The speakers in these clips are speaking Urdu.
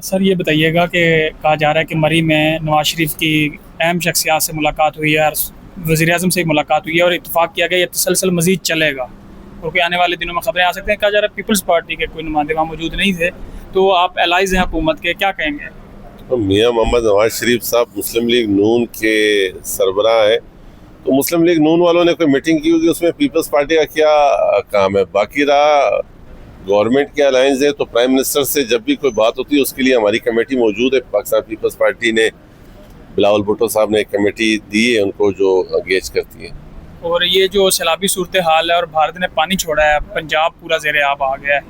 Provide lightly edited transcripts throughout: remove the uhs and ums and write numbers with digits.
سر یہ بتائیے گا کہ کہا جا رہا ہے کہ مری میں نواز شریف کی اہم شخصیات سے ملاقات ہوئی ہے اور وزیر اعظم سے ملاقات ہوئی ہے اور اتفاق کیا گیا یہ تسلسل مزید چلے گا اور کوئی آنے والے دنوں میں خبریں آ سکتے ہیں. کہا جا رہا ہے پیپلز پارٹی کے کوئی نمائندے وہاں موجود نہیں تھے, تو آپ الائز ہیں حکومت کے, کیا کہیں گے؟ میاں محمد نواز شریف صاحب مسلم لیگ نون کے سربراہ ہیں, تو مسلم لیگ نون والوں نے کوئی میٹنگ کی ہوگی, اس میں پیپلز پارٹی کا کیا کام ہے؟ باقی رہا گورنمنٹ کے الائنس ہے تو پرائم منسٹر سے جب بھی کوئی بات ہوتی ہے اس کے لیے ہماری کمیٹی موجود ہے. پاکستان پیپلز پارٹی نے بلاول بھٹو صاحب نے ایک کمیٹی دی ہے ان کو جو انگیج کرتی ہے. اور یہ جو سیلابی صورتحال ہے اور بھارت نے پانی چھوڑا ہے, پنجاب پورا زیر آب آ گیا ہے,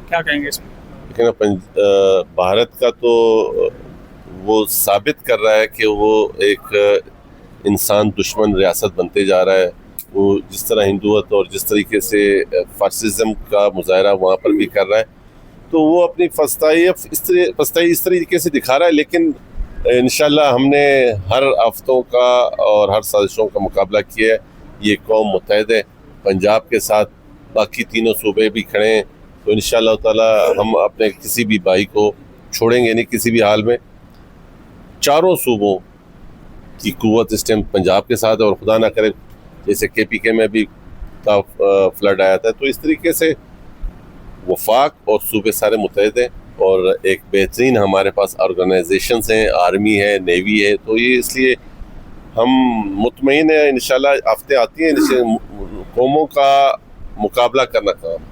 کیا کہیں گے اس میں؟ لیکن بھارت کا تو وہ ثابت کر رہا ہے کہ وہ ایک انسان دشمن ریاست بنتے جا رہا ہے. وہ جس طرح ہندوت اور جس طریقے سے فاسسزم کا مظاہرہ وہاں پر بھی کر رہا ہے, تو وہ اپنی پستائی اس طریقے سے دکھا رہا ہے. لیکن انشاءاللہ ہم نے ہر آفتوں کا اور ہر سازشوں کا مقابلہ کیا ہے. یہ قوم متحد ہے, پنجاب کے ساتھ باقی تینوں صوبے بھی کھڑے ہیں, تو انشاءاللہ تعالی ہم اپنے کسی بھی بھائی کو چھوڑیں گے نہیں کسی بھی حال میں. چاروں صوبوں کی قوت اس ٹائم پنجاب کے ساتھ ہے, اور خدا نہ کرے جیسے کے پی کے میں بھی فلڈ آیا تھا, تو اس طریقے سے وفاق اور صوبے سارے متحد ہیں, اور ایک بہترین ہمارے پاس آرگنائزیشنز ہیں, آرمی ہے, نیوی ہے, تو یہ اس لیے ہم مطمئن ہیں انشاءاللہ آفتیں آتی ہیں قوموں کا مقابلہ کرنا کام.